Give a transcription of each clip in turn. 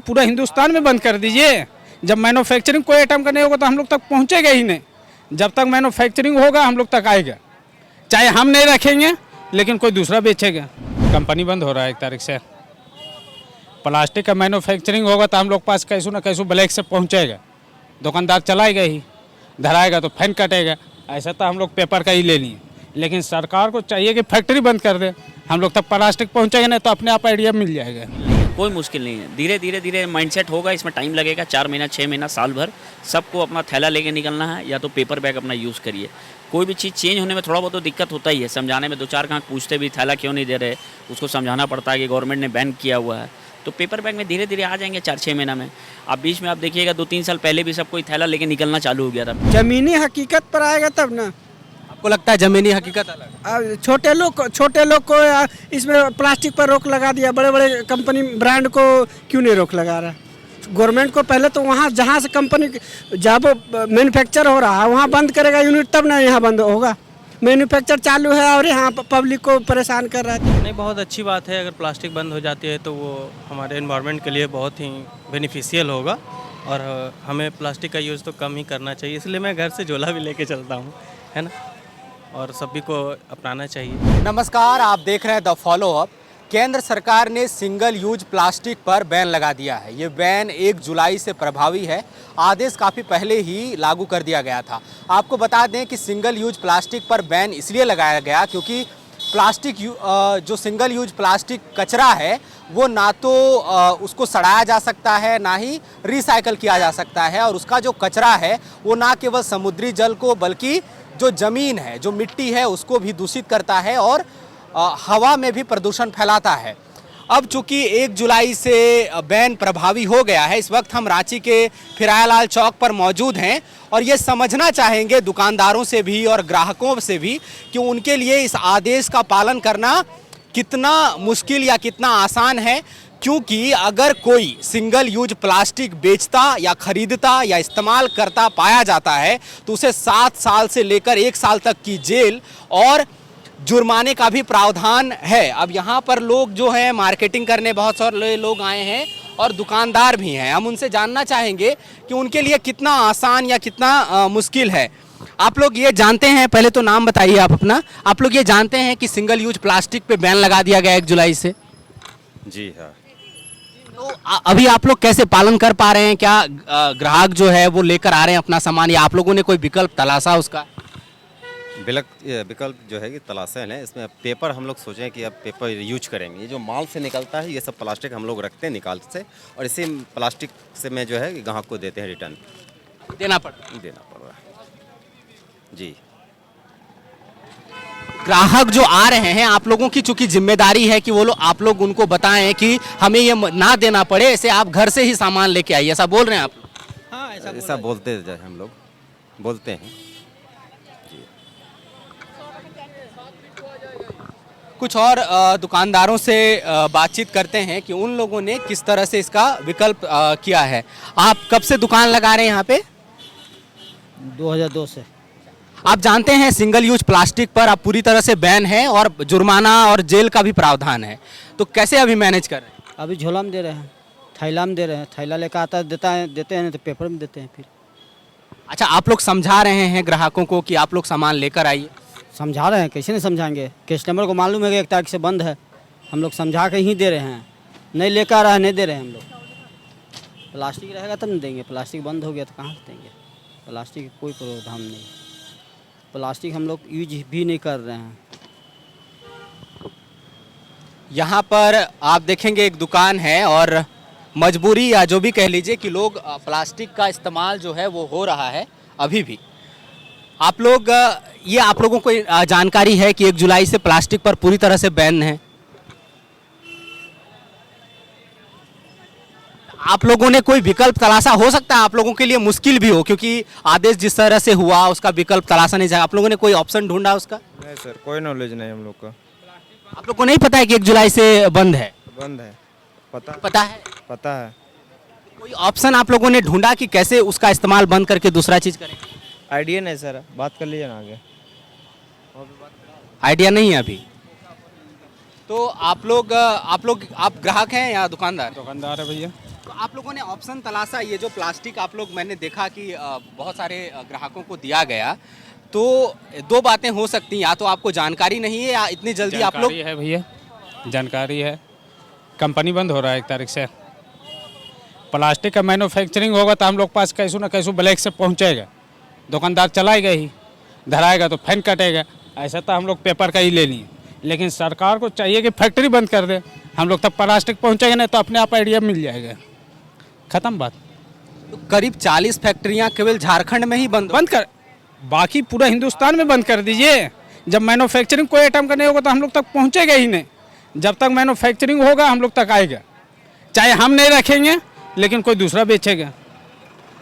पूरा हिंदुस्तान में बंद कर दीजिए। जब मैन्युफैक्चरिंग कोई आइटम का नहीं होगा तो हम लोग तक पहुंचेगा ही नहीं। जब तक मैन्युफैक्चरिंग होगा हम लोग तक आएगा, चाहे हम नहीं रखेंगे लेकिन कोई दूसरा बेचेगा। कंपनी बंद हो रहा है 1 तारीख से। प्लास्टिक का मैन्युफैक्चरिंग होगा तो हम लोग पास कैसू ना कैसू ब्लैक से पहुंचेगा। दुकानदार चलाएगा ही, धराएगा तो फाइन कटेगा। ऐसा तो हम लोग पेपर का ही ले लिए, लेकिन सरकार को चाहिए कि फैक्ट्री बंद कर दे, हम लोग तक प्लास्टिक पहुंचेगा नहीं तो अपने आप आइडिया मिल जाएगा। कोई मुश्किल नहीं है, धीरे धीरे माइंडसेट होगा। इसमें टाइम लगेगा, 4 महीना 6 महीना साल भर। सबको अपना थैला लेके निकलना है या तो पेपर बैग अपना यूज़ करिए। कोई भी चीज़ चेंज होने में थोड़ा बहुत तो दिक्कत होता ही है, समझाने में 2-4 कहाँ पूछते भी थैला क्यों नहीं दे रहे, उसको समझाना पड़ता है कि गवर्नमेंट ने बैन किया हुआ है। तो पेपर बैग में धीरे धीरे आ जाएंगे 4-6 महीना में। आप बीच में आप देखिएगा 2-3 साल पहले भी सब कोई थैला लेके निकलना चालू हो गया था। जमीनी हकीकत पर आएगा तब ना। आपको लगता है ज़मीनी हकीकत अलग? छोटे लोग को इसमें प्लास्टिक पर रोक लगा दिया, बड़े बड़े कंपनी ब्रांड को क्यों नहीं रोक लगा रहा? गवर्नमेंट को पहले तो वहाँ जहाँ से कंपनी जब मैन्युफैक्चर हो रहा है वहाँ बंद करेगा यूनिट, तब ना यहाँ बंद होगा। मैन्युफैक्चर चालू है और यहाँ पब्लिक को परेशान कर रहा है। नहीं, बहुत अच्छी बात है। अगर प्लास्टिक बंद हो जाती है तो वो हमारे एनवायरनमेंट के लिए बहुत ही बेनिफिशियल होगा और हमें प्लास्टिक का यूज़ तो कम ही करना चाहिए। इसलिए मैं घर से झोला भी लेके चलता हूँ, है ना, और सभी को अपनाना चाहिए। नमस्कार, आप देख रहे हैं द फॉलो अप। केंद्र सरकार ने सिंगल यूज प्लास्टिक पर बैन लगा दिया है। ये बैन 1 जुलाई से प्रभावी है। आदेश काफ़ी पहले ही लागू कर दिया गया था। आपको बता दें कि सिंगल यूज प्लास्टिक पर बैन इसलिए लगाया गया क्योंकि प्लास्टिक जो सिंगल यूज प्लास्टिक कचरा है वो ना तो उसको सड़ाया जा सकता है, ना ही रिसाइकल किया जा सकता है। और उसका जो कचरा है वो ना केवल समुद्री जल को बल्कि जो ज़मीन है, जो मिट्टी है, उसको भी दूषित करता है और हवा में भी प्रदूषण फैलाता है। अब चूंकि 1 जुलाई से बैन प्रभावी हो गया है, इस वक्त हम रांची के फिरायालाल चौक पर मौजूद हैं और ये समझना चाहेंगे दुकानदारों से भी और ग्राहकों से भी कि उनके लिए इस आदेश का पालन करना कितना मुश्किल या कितना आसान है। क्योंकि अगर कोई सिंगल यूज प्लास्टिक बेचता या खरीदता या इस्तेमाल करता पाया जाता है तो उसे 7 साल से लेकर 1 साल तक की जेल और जुर्माने का भी प्रावधान है। अब यहाँ पर लोग जो हैं मार्केटिंग करने बहुत सारे लोग आए हैं और दुकानदार भी हैं। हम उनसे जानना चाहेंगे कि उनके लिए कितना आसान या कितना मुश्किल है। आप लोग ये जानते हैं, पहले तो नाम बताइए आप अपना। आप लोग ये जानते हैं कि सिंगल यूज प्लास्टिक पे बैन लगा दिया गया 1 जुलाई से? जी हाँ। तो अभी आप लोग कैसे पालन कर पा रहे हैं? क्या ग्राहक जो है वो लेकर आ रहे हैं अपना सामान, या आप लोगों ने कोई विकल्प तलाशा उसका? विकल्प जो है कि तलाशे हैं। इसमें पेपर हम लोग सोचें कि अब पेपर यूज करेंगे। ये जो माल से निकलता है ये सब प्लास्टिक हम लोग रखते हैं निकाल से, और इसी प्लास्टिक से में जो है ग्राहक को देते हैं, रिटर्न देना पड़ रहा है। जी, ग्राहक जो आ रहे हैं, आप लोगों की चूंकि जिम्मेदारी है कि वो लोग आप लोग उनको बताएं कि हमें ये ना देना पड़े, ऐसे आप घर से ही सामान लेके आइए, ऐसा बोल रहे हैं आप? हाँ, ऐसा बोलते हैं, हम लोग बोलते हैं। कुछ और दुकानदारों से बातचीत करते हैं कि उन लोगों ने किस तरह से इसका विकल्प किया है। आप कब से दुकान लगा रहे हैं यहाँ पे? 2002 से। आप जानते हैं सिंगल यूज प्लास्टिक पर अब पूरी तरह से बैन है और जुर्माना और जेल का भी प्रावधान है, तो कैसे अभी मैनेज कर रहे हैं? अभी झोला में दे रहे हैं, थैला में दे रहे हैं। थैला लेकर आता देते हैं तो पेपर में देते हैं फिर। अच्छा, आप लोग समझा रहे हैं ग्राहकों को कि आप लोग सामान लेकर आइए? समझा रहे हैं, कैसे नहीं समझाएंगे? कस्टमर को मालूम है कि 1 तारीख से बंद है, हम लोग समझा के ही दे रहे हैं। नहीं लेकर आ रहा है, नहीं दे रहे हैं हम लोग। प्लास्टिक रहेगा तब नहीं देंगे, प्लास्टिक बंद हो गया तो कहाँ से देंगे? प्लास्टिक का कोई प्रावधान नहीं, प्लास्टिक हम लोग यूज भी नहीं कर रहे हैं। यहाँ पर आप देखेंगे एक दुकान है और मजबूरी या जो भी कह लीजिए कि लोग प्लास्टिक का इस्तेमाल जो है वो हो रहा है अभी भी। आप लोग ये आप लोगों को जानकारी है कि 1 जुलाई से प्लास्टिक पर पूरी तरह से बैन है। आप लोगों ने कोई विकल्प तलाशा? हो सकता है आप लोगों के लिए मुश्किल भी हो क्योंकि आदेश जिस तरह से हुआ उसका विकल्प तलाशा नहीं जाएगा। आप लोगों ने कोई ऑप्शन ढूंढा उसका? नहीं सर, कोई नॉलेज नहीं हम लोग का। आप लोग को नहीं पता है कि 1 जुलाई से बंद है? बंद है, पता है? पता है। कोई ऑप्शन आप लोगों ने ढूंढा कि कैसे उसका इस्तेमाल बंद करके दूसरा चीज करें? आइडिया नहीं सर, बात कर लीजिए ना आगे। आइडिया नहीं है अभी। तो आप ग्राहक हैं या दुकानदार? दुकानदार है भैया। तो आप लोगों ने ऑप्शन तलाशा, ये जो प्लास्टिक आप लोग, मैंने देखा कि बहुत सारे ग्राहकों को दिया गया, तो दो बातें हो सकती हैं, या तो आपको जानकारी नहीं है या इतनी जल्दी आप लोग। जानकारी है भैया, जानकारी है। कंपनी बंद हो रहा है 1 तारीख से। प्लास्टिक का मैन्युफैक्चरिंग होगा तो हम लोग पास कैसू ना कैसू ब्लैक से पहुंचेगा, दुकानदार चलाएगा ही, धराएगा तो फाइन कटेगा। ऐसा तो हम लोग पेपर का ही ले लिए, लेकिन सरकार को चाहिए कि फैक्ट्री बंद कर दे, हम लोग तक प्लास्टिक पहुंचेगा नहीं तो अपने आप आइडिया मिल जाएगा, ख़त्म बात। तो करीब 40 फैक्ट्रियां केवल झारखंड में ही बंद कर, बाकी पूरा हिंदुस्तान में बंद कर दीजिए। जब मैन्युफैक्चरिंग कोई आइटम का नहीं होगा तो हम लोग तक पहुंचेगा ही नहीं। जब तक मैन्युफैक्चरिंग होगा हम लोग तक आएगा, चाहे हम नहीं रखेंगे लेकिन कोई दूसरा बेचेगा।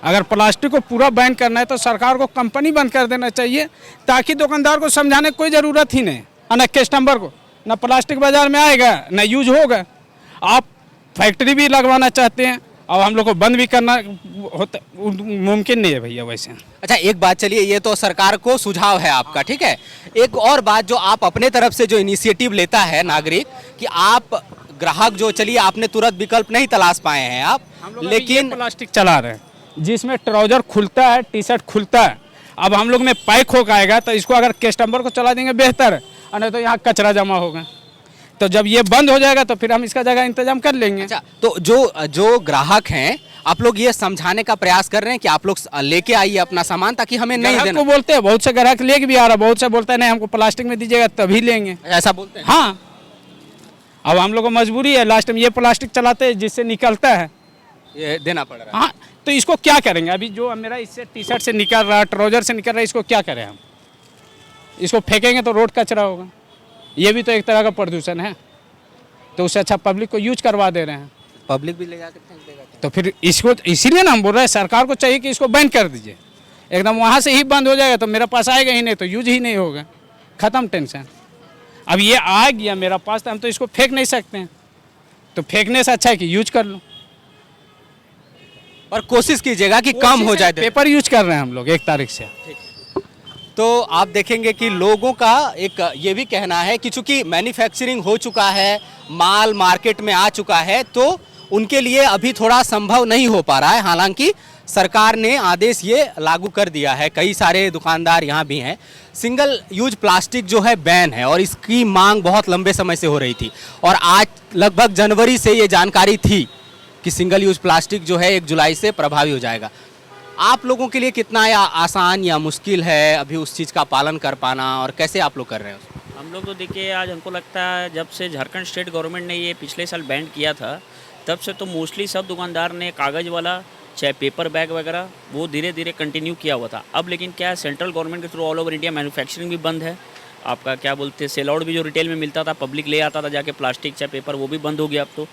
अगर प्लास्टिक को पूरा बैन करना है तो सरकार को कंपनी बंद कर देना चाहिए, ताकि दुकानदार को समझाने की कोई ज़रूरत ही नहीं, ना कस्टमर को, ना प्लास्टिक बाज़ार में आएगा ना यूज होगा। आप फैक्ट्री भी लगवाना चाहते हैं और हम लोग को बंद भी करना होता, मुमकिन नहीं है भैया वैसे। अच्छा, एक बात, चलिए ये तो सरकार को सुझाव है आपका, ठीक है। एक और बात जो आप अपने तरफ से जो इनिशिएटिव लेता है नागरिक, कि आप ग्राहक जो, चलिए आपने तुरंत विकल्प नहीं तलाश पाए हैं आप, लेकिन प्लास्टिक चला रहे हैं जिसमें ट्राउजर खुलता है, टी शर्ट खुलता है। अब हम लोग में पैक होकर आएगा तो इसको अगर कस्टमर को चला देंगे बेहतर है, और नहीं तो यहाँ कचरा जमा होगा। तो जब ये बंद हो जाएगा तो फिर हम इसका जगह इंतजाम कर लेंगे। अच्छा, तो जो ग्राहक हैं, आप लोग ये समझाने का प्रयास कर रहे हैं कि आप लोग लेके आइए अपना सामान, ताकि हमें नहीं देना। को बोलते हैं, बहुत से ग्राहक लेके भी आ रहा है, बहुत से बोलते हैं नहीं हमको प्लास्टिक में दीजिएगा तभी लेंगे, ऐसा बोलते हैं। हाँ, अब हम लोग को मजबूरी है, लास्ट में ये प्लास्टिक चलाते हैं जिससे निकलता है, ये देना पड़ रहा है। हाँ, तो इसको क्या करेंगे? अभी जो मेरा इससे टी शर्ट से निकल रहा है, ट्राउजर से निकल रहा है, इसको क्या करें हम? इसको फेंकेंगे तो रोड कचरा होगा, ये भी तो एक तरह का प्रदूषण है। तो उससे अच्छा पब्लिक को यूज करवा दे रहे हैं, पब्लिक भी ले जाकर फेंक देगा। तो फिर इसको, इसीलिए ना हम बोल रहे हैं सरकार को चाहिए कि इसको बैन कर दीजिए, एकदम वहाँ से ही बंद हो जाएगा तो मेरे पास आएगा ही नहीं, तो यूज ही नहीं होगा, ख़त्म टेंशन। अब ये आ गया मेरा पास तो हम तो इसको फेंक नहीं सकते हैं, तो फेंकने से अच्छा है कि यूज कर लो। और कोशिश कीजिएगा कि कम हो जाए। पेपर यूज कर रहे हैं हम लोग 1 तारीख से। तो आप देखेंगे कि लोगों का एक ये भी कहना है कि चूंकि मैन्युफैक्चरिंग हो चुका है, माल मार्केट में आ चुका है, तो उनके लिए अभी थोड़ा संभव नहीं हो पा रहा है। हालांकि सरकार ने आदेश ये लागू कर दिया है, कई सारे दुकानदार यहाँ भी हैं। सिंगल यूज प्लास्टिक जो है बैन है और इसकी मांग बहुत लंबे समय से हो रही थी, और आज लगभग जनवरी से ये जानकारी थी कि सिंगल यूज प्लास्टिक जो है 1 जुलाई से प्रभावी हो जाएगा। आप लोगों के लिए कितना या आसान या मुश्किल है अभी उस चीज़ का पालन कर पाना, और कैसे आप लोग कर रहे हैं? हम लोग तो देखिए, आज हमको लगता है जब से झारखंड स्टेट गवर्नमेंट ने ये पिछले साल बैन किया था, तब से तो मोस्टली सब दुकानदार ने कागज़ वाला चाहे पेपर बैग वगैरह वो धीरे धीरे कंटिन्यू किया हुआ था। अब लेकिन क्या है, सेंट्रल गवर्नमेंट के through all over India manufacturing भी बंद है। आपका क्या बोलते हैं, सेल आउट भी जो रिटेल में मिलता था, पब्लिक ले आता था जाके प्लास्टिक चाहे पेपर, वो भी बंद हो गया अब तो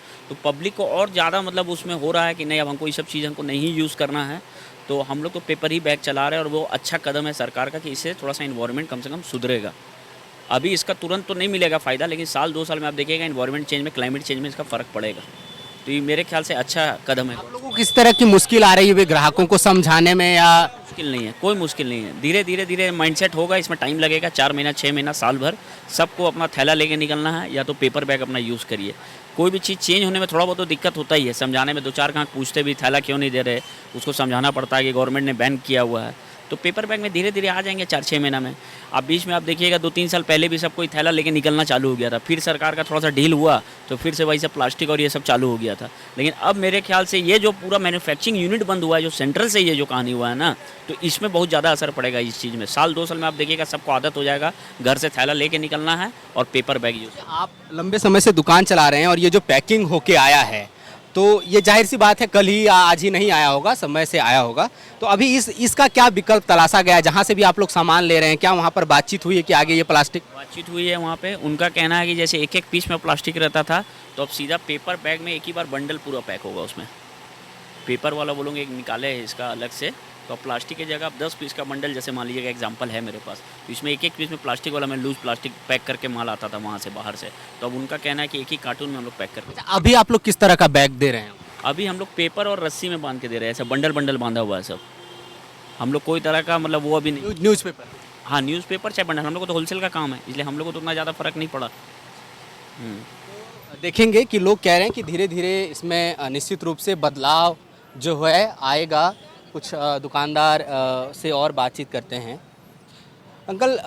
पब्लिक को और ज़्यादा मतलब उसमें हो रहा है कि नहीं अब हमको ये सब चीज़ हमको नहीं यूज़ करना है। तो हम लोग तो पेपर ही बैग चला रहे हैं, और वो अच्छा कदम है सरकार का कि इससे थोड़ा सा इन्वायरमेंट कम से कम सुधरेगा। अभी इसका तुरंत तो नहीं मिलेगा फ़ायदा, लेकिन साल 2 साल में आप देखिएगा इन्वायरमेंट चेंज में, क्लाइमेट चेंज में इसका फ़र्क पड़ेगा। तो ये मेरे ख्याल से अच्छा कदम है। आप लोगों को किस तरह की मुश्किल आ रही है ग्राहकों को समझाने में? या मुश्किल नहीं है, कोई मुश्किल नहीं है, धीरे धीरे माइंडसेट होगा, इसमें टाइम लगेगा, 4 महीना 6 महीना साल भर सबको अपना थैला लेके निकलना है, या तो पेपर बैग अपना यूज़ करिए। कोई भी चीज़ चेंज होने में थोड़ा बहुत तो दिक्कत होता ही है, समझाने में 2-4 गाँव पूछते भी थैला क्यों नहीं दे रहे, उसको समझाना पड़ता है कि गवर्नमेंट ने बैन किया हुआ है। तो पेपर बैग में धीरे धीरे आ जाएंगे 4-6 महीना में। आप बीच में आप देखिएगा 2-3 साल पहले भी सब कोई थैला लेके निकलना चालू हो गया था, फिर सरकार का थोड़ा सा ढील हुआ तो फिर से वही सब प्लास्टिक और ये सब चालू हो गया था। लेकिन अब मेरे ख्याल से ये जो पूरा मैन्युफैक्चरिंग यूनिट बंद हुआ है, जो सेंट्रल से ये जो कहानी हुआ है ना, तो इसमें बहुत ज़्यादा असर पड़ेगा इस चीज़ में। साल 2 साल में आप देखिएगा सबको आदत हो जाएगा, घर से थैला लेके निकलना है और पेपर बैग यूज़। आप लंबे समय से दुकान चला रहे हैं और ये जो पैकिंग होके आया है, तो ये जाहिर सी बात है कल ही या आज ही नहीं आया होगा, समय से आया होगा। तो अभी इसका क्या विकल्प तलाशा गया है? जहाँ से भी आप लोग सामान ले रहे हैं, क्या वहाँ पर बातचीत हुई है कि आगे ये प्लास्टिक? बातचीत हुई है वहाँ पे, उनका कहना है कि जैसे एक एक पीस में प्लास्टिक रहता था, तो अब सीधा पेपर बैग में एक ही बार बंडल पूरा पैक होगा। उसमें पेपर वाला बोलोगे एक निकाले है इसका अलग से, तो अब प्लास्टिक की जगह आप 10 पीस का बंडल, जैसे मान लीजिएगा एग्जांपल है मेरे पास, तो इसमें एक एक पीस में प्लास्टिक वाला, मैं लूज प्लास्टिक पैक करके माल आता था वहाँ से बाहर से, तो अब उनका कहना है कि एक ही कार्टून में हम लोग पैक करके। अभी आप लोग किस तरह का बैग दे रहे हैं? अभी हम लोग पेपर और रस्सी में बांध के दे रहे हैं, ऐसा बंडल बंडल बांधा हुआ है सब। हम लोग कोई तरह का मतलब वो अभी नहीं। न्यूज़पेपर? हाँ, न्यूज़पेपर चाहे बंडल, हम लोग को तो होलसेल का काम है, इसलिए हम लोग को तो उतना ज़्यादा फर्क नहीं पड़ा। देखेंगे कि लोग कह रहे हैं कि धीरे धीरे इसमें निश्चित रूप से बदलाव जो है आएगा। कुछ दुकानदार से और बातचीत करते हैं। अंकल,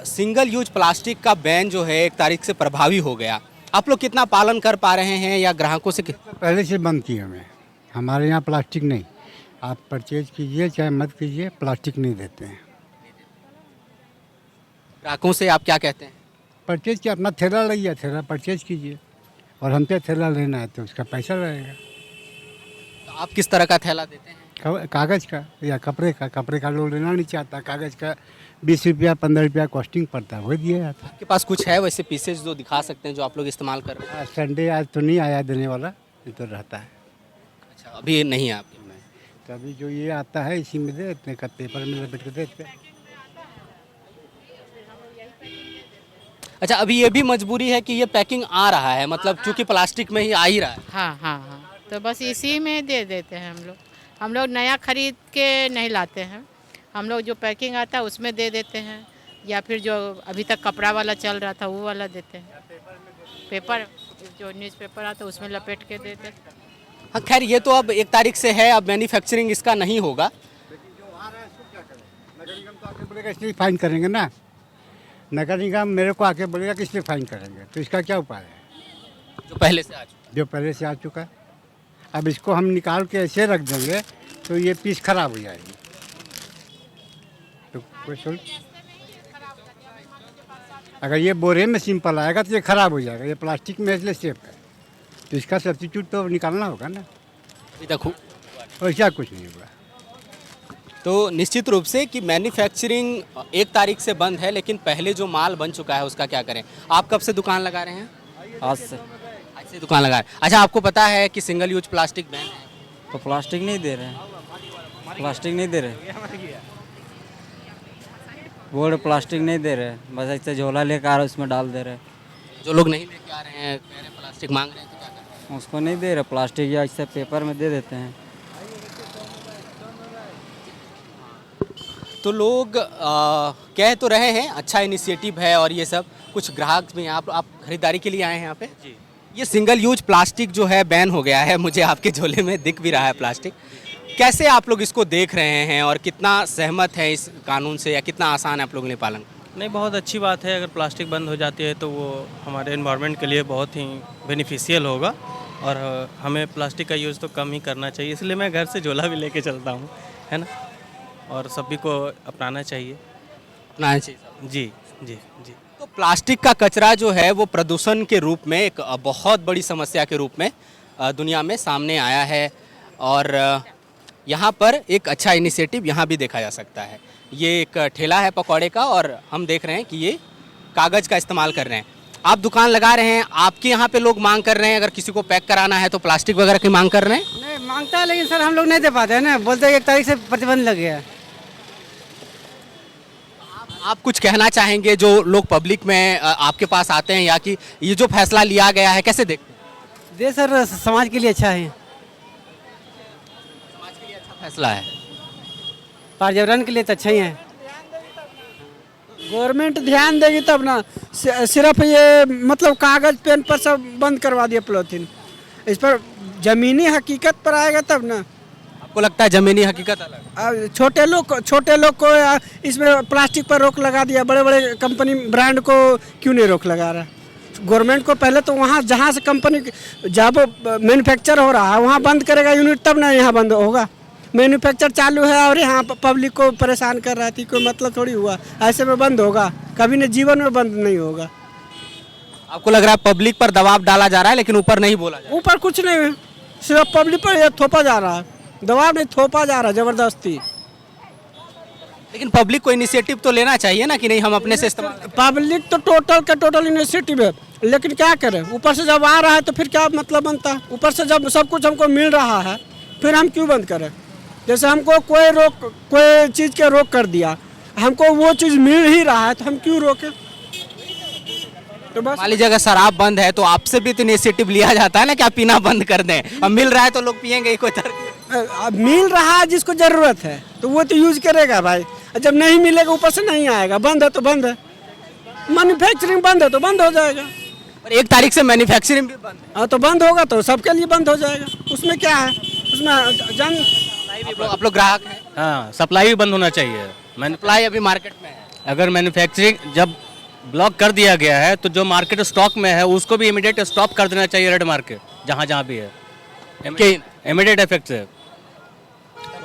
सिंगल यूज प्लास्टिक का बैन जो है 1 तारीख से प्रभावी हो गया, आप लोग कितना पालन कर पा रहे हैं या ग्राहकों से पहले से बंद किए हुए हैं। हमारे यहाँ प्लास्टिक नहीं, आप परचेज कीजिए चाहे मत कीजिए, प्लास्टिक नहीं देते हैं। ग्राहकों से आप क्या कहते हैं? परचेज किया, अपना थैला लाइए, थैला परचेज कीजिए, और हमसे थैला लेना है तो उसका पैसा रहेगा। तो आप किस तरह का थैला देते हैं? कागज़ का या कपड़े का। कपड़े का लोग लेना नहीं चाहता, कागज़ का 20 रुपया 15 रुपया कॉस्टिंग पड़ता है, वही दिया जाता है। आपके पास कुछ है वैसे पीसेज जो दिखा सकते हैं जो आप लोग इस्तेमाल कर रहे हैं? आज संडे, आज तो नहीं आया देने वाला, ये तो रहता है। अच्छा, अभी नहीं है आपके? तो अभी जो ये आता है इसी में दे देते हैं, पेपर में लपेट के देते हैं। अच्छा, अभी ये भी मजबूरी है कि ये पैकिंग आ रहा है, मतलब चूंकि प्लास्टिक में ही आ ही रहा है। हाँ हाँ हाँ, तो बस इसी में दे देते हैं हम लोग नया खरीद के नहीं लाते हैं। हम लोग जो पैकिंग आता है उसमें दे देते हैं, या फिर जो अभी तक कपड़ा वाला चल रहा था वो वाला देते हैं। पेपर जो न्यूज़पेपर आता है उसमें लपेट के दे देते हैं। हाँ, खैर ये तो अब 1 तारीख से है, अब मैन्युफैक्चरिंग इसका नहीं होगा। नगर निगम तो आके बोलेगा इसलिए फाइन करेंगे ना, नगर निगम मेरे को आके बोलेगा कि इसलिए फाइन करेंगे, तो इसका क्या उपाय है? जो पहले से आ चुका जो पहले से आ चुका है, अब इसको हम निकाल के ऐसे रख देंगे तो ये पीस खराब हो जाएगी, तो कोई सोच। अगर ये बोरे में सिंपल आएगा तो ये खराब हो जाएगा, ये प्लास्टिक में इसलिए सेफ है, तो इसका सब्स्टिट्यूट तो निकालना होगा ना। अभी तक वैसा कुछ नहीं हुआ। तो निश्चित रूप से कि मैन्युफैक्चरिंग 1 तारीख से बंद है, लेकिन पहले जो माल बन चुका है उसका क्या करें? आप कब से दुकान लगा रहे हैं? आज से। आज से दुकान लगा रहे हैं। अच्छा, आपको पता है कि सिंगल यूज प्लास्टिक बैन है? तो प्लास्टिक नहीं दे रहे हैं, प्लास्टिक नहीं दे रहे, बोर्ड प्लास्टिक नहीं दे रहे, बस ऐसे झोला लेकर आ रहे उसमें डाल दे रहे। जो लोग नहीं लेके आ रहे हैं, कह रहे हैं प्लास्टिक मांग रहे हैं, तो क्या करें? उसको नहीं दे रहे, प्लास्टिक या ऐसे पेपर में दे देते हैं। तो लोग कह तो रहे हैं अच्छा इनिशिएटिव है और ये सब, कुछ ग्राहक भी हैं। आप खरीदारी के लिए आए हैं यहाँ पे? जी। ये सिंगल यूज प्लास्टिक जो है बैन हो गया है, मुझे आपके झोले में दिख भी रहा है प्लास्टिक। कैसे आप लोग इसको देख रहे हैं और कितना सहमत है इस कानून से, या कितना आसान है आप लोगों के लिए पालन? नहीं, बहुत अच्छी बात है। अगर प्लास्टिक बंद हो जाती है तो वो हमारे एनवायरनमेंट के लिए बहुत ही बेनिफिशियल होगा, और हमें प्लास्टिक का यूज़ तो कम ही करना चाहिए। इसलिए मैं घर से झोला भी लेके चलता हूँ, है ना, और सभी को अपनाना चाहिए। अपनाना चाहिए। जी जी जी। तो प्लास्टिक का कचरा जो है वो प्रदूषण के रूप में एक बहुत बड़ी समस्या के रूप में दुनिया में सामने आया है, और यहाँ पर एक अच्छा इनिशिएटिव यहाँ भी देखा जा सकता है। ये एक ठेला है पकौड़े का, और हम देख रहे हैं कि ये कागज़ का इस्तेमाल कर रहे हैं। आप दुकान लगा रहे हैं, आपके यहाँ पे लोग मांग कर रहे हैं अगर किसी को पैक कराना है तो प्लास्टिक वगैरह की मांग कर रहे हैं? नहीं मांगता है, लेकिन सर हम लोग नहीं दे पाते हैं ना, बोलते हैं 1 तारीख से प्रतिबंध लग गया है। आप कुछ कहना चाहेंगे जो लोग पब्लिक में आपके पास आते हैं, या कि ये जो फैसला लिया गया है कैसे देखते हैं? दे सर, समाज के लिए अच्छा है, समाज के लिए अच्छा फैसला है, पर्यावरण के लिए तो अच्छा ही है। गवर्नमेंट ध्यान देगी तब ना, सिर्फ ये मतलब कागज पेन पर सब बंद करवा दिया पॉलीथीन, इस पर जमीनी हकीकत पर आएगा तब ना। आपको लगता है जमीनी हकीकत अलग? छोटे लोग को इसमें प्लास्टिक पर रोक लगा दिया, बड़े बड़े कंपनी ब्रांड को क्यों नहीं रोक लगा रहा? गवर्नमेंट को पहले तो वहाँ जहाँ से कंपनी जब मैन्युफैक्चर हो रहा है वहाँ बंद करेगा यूनिट, तब ना यहाँ बंद होगा। मैन्युफैक्चर चालू है और यहाँ पब्लिक को परेशान कर रहा थी, कोई मतलब थोड़ी हुआ ऐसे में बंद होगा, कभी नहीं, जीवन में बंद नहीं होगा। आपको लग रहा है पब्लिक पर दबाव डाला जा रहा है लेकिन ऊपर नहीं बोला जा रहा? ऊपर कुछ नहीं है, सिर्फ पब्लिक पर ये थोपा जा रहा है, दबाव नहीं थोपा जा रहा है जबरदस्ती। लेकिन पब्लिक को इनिशिएटिव तो लेना चाहिए ना कि नहीं हम अपने से इस्तेमाल। पब्लिक तो टोटल इनिशिएटिव है, लेकिन क्या करें, ऊपर से जब आ रहा है तो फिर क्या मतलब बनता है? ऊपर से जब सब कुछ हमको मिल रहा है फिर हम क्यों बंद करें? जैसे हमको कोई चीज़ के रोक कर दिया, हमको वो चीज़ मिल ही रहा है तो हम क्यों रोकें? तो बस मान लीजिए अगर शराब बंद है तो आपसे भी तो इनिशिएटिव लिया जाता है ना कि आप पीना बंद कर दें, अब मिल रहा है तो लोग पियेंगे, कोई अब मिल रहा है जिसको ज़रूरत है तो वो तो यूज करेगा भाई, जब नहीं मिलेगा ऊपर से नहीं आएगा, बंद है तो बंद है, मैन्युफैक्चरिंग बंद है तो बंद हो जाएगा। और 1 तारीख से मैन्युफैक्चरिंग भी बंद है। हाँ तो बंद होगा तो सबके लिए बंद हो जाएगा, उसमें क्या है, उसमें आप लोग ग्राहक हैं, हाँ, सप्लाई भी बंद होना चाहिए। सप्लाई अभी मार्केट में है। अगर मैन्युफैक्चरिंग जब ब्लॉक कर दिया गया है तो जो मार्केट स्टॉक में है उसको भी इमीडिएट स्टॉप कर देना चाहिए, रेड मार्केट जहाँ जहाँ भी है, इमीडिएट इफेक्ट से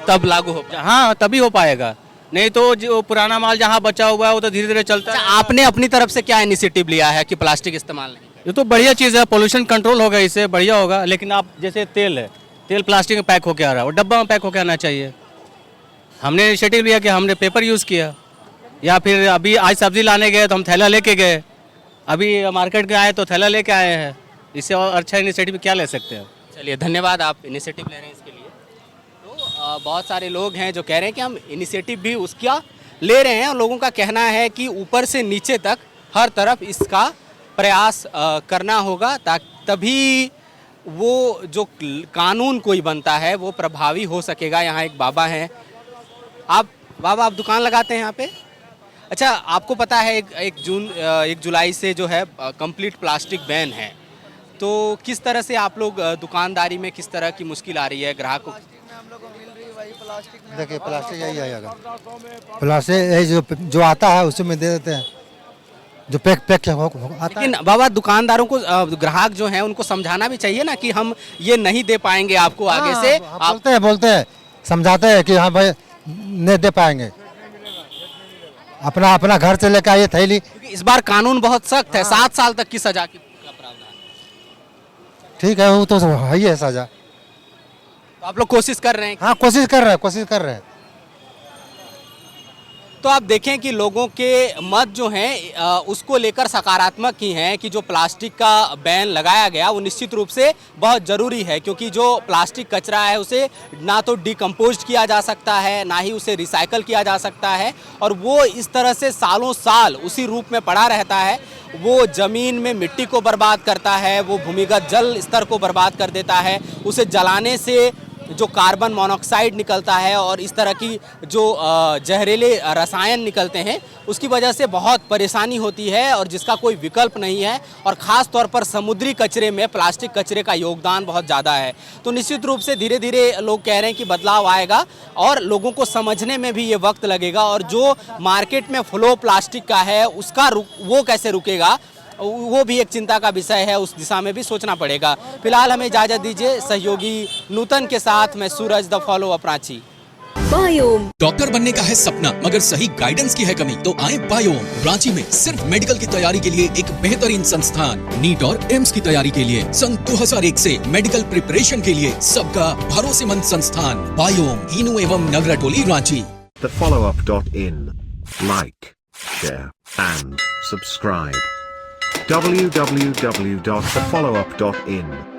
तब लागू हो। हाँ तभी हो पाएगा, नहीं तो जो पुराना माल जहाँ बचा हुआ है वो तो धीरे धीरे चलता अच्छा, है। आपने अपनी तरफ से क्या इनिशिएटिव लिया है कि प्लास्टिक इस्तेमाल नहीं? ये तो बढ़िया चीज़ है, पोल्यूशन कंट्रोल होगा, इससे बढ़िया होगा। लेकिन आप जैसे तेल है, तेल प्लास्टिक में पैक होके आ रहा है, वो डब्बा में पैक होके आना चाहिए। हमने इनिशिएटिव लिया कि हमने पेपर यूज़ किया, या फिर अभी आज सब्जी लाने गए तो हम थैला लेके गए, अभी मार्केट में आए तो थैला लेके आए हैं। इससे और अच्छा इनिशिएटिव क्या ले सकते हैं? चलिए धन्यवाद, आप इनिशिएटिव ले रहे हैं इसके लिए। तो बहुत सारे लोग हैं जो कह रहे हैं कि हम इनिशिएटिव भी उसका ले रहे हैं, और लोगों का कहना है कि ऊपर से नीचे तक हर तरफ इसका प्रयास करना होगा, तभी वो जो कानून कोई बनता है वो प्रभावी हो सकेगा। यहाँ एक बाबा हैं, आप दुकान लगाते हैं यहाँ पे? अच्छा, आपको पता है 1 जुलाई से जो है कंप्लीट प्लास्टिक बैन है, तो किस तरह से आप लोग दुकानदारी में किस तरह की मुश्किल आ रही है ग्राहकों? देखिए प्लास्टिक यही आएगा, प्लास्टिक यही जो आता है उसी में दे देते हैं, जो पैक आता लेकिन बाबा दुकानदारों को ग्राहक जो हैं उनको समझाना भी चाहिए ना कि हम ये नहीं दे पाएंगे आपको आगे से। आप बोलते हैं समझाते हैं कि हाँ भाई नहीं दे पाएंगे, अपना घर से लेकर आइए थैली। इस बार कानून बहुत सख्त है, 7 साल तक की सजा का प्रावधान। ठीक है, वो तो है ही है सजा। तो आप लोग कोशिश कर रहे हैं? हाँ कोशिश कर रहे हैं। तो आप देखें कि लोगों के मत जो हैं उसको लेकर सकारात्मक ही हैं कि जो प्लास्टिक का बैन लगाया गया वो निश्चित रूप से बहुत ज़रूरी है, क्योंकि जो प्लास्टिक कचरा है उसे ना तो डिकम्पोज किया जा सकता है, ना ही उसे रिसाइकल किया जा सकता है, और वो इस तरह से सालों साल उसी रूप में पड़ा रहता है। वो ज़मीन में मिट्टी को बर्बाद करता है, वो भूमिगत जल स्तर को बर्बाद कर देता है, उसे जलाने से जो कार्बन मोनोऑक्साइड निकलता है और इस तरह की जो जहरीले रसायन निकलते हैं, उसकी वजह से बहुत परेशानी होती है और जिसका कोई विकल्प नहीं है। और ख़ास तौर पर समुद्री कचरे में प्लास्टिक कचरे का योगदान बहुत ज़्यादा है। तो निश्चित रूप से धीरे धीरे लोग कह रहे हैं कि बदलाव आएगा और लोगों को समझने में भी ये वक्त लगेगा, और जो मार्केट में फ्लो प्लास्टिक का है उसका वो कैसे रुकेगा, वो भी एक चिंता का विषय है, उस दिशा में भी सोचना पड़ेगा। फिलहाल हमें इजाज़त दीजिए, सहयोगी नूतन के साथ मैं Suraj the follow up Ranchi. बायोम डॉक्टर बनने का है सपना, मगर सही गाइडेंस की है कमी, तो आए बायोम। रांची में सिर्फ मेडिकल की तैयारी के लिए एक बेहतरीन संस्थान, नीट और एम्स की तैयारी के लिए सन 2001 से मेडिकल प्रिपरेशन के लिए सबका भरोसेमंद संस्थान बायोम, इनू एवं नगराटोली Ranchi. thefollowup.in. Like, share and subscribe. www.thefollowup.in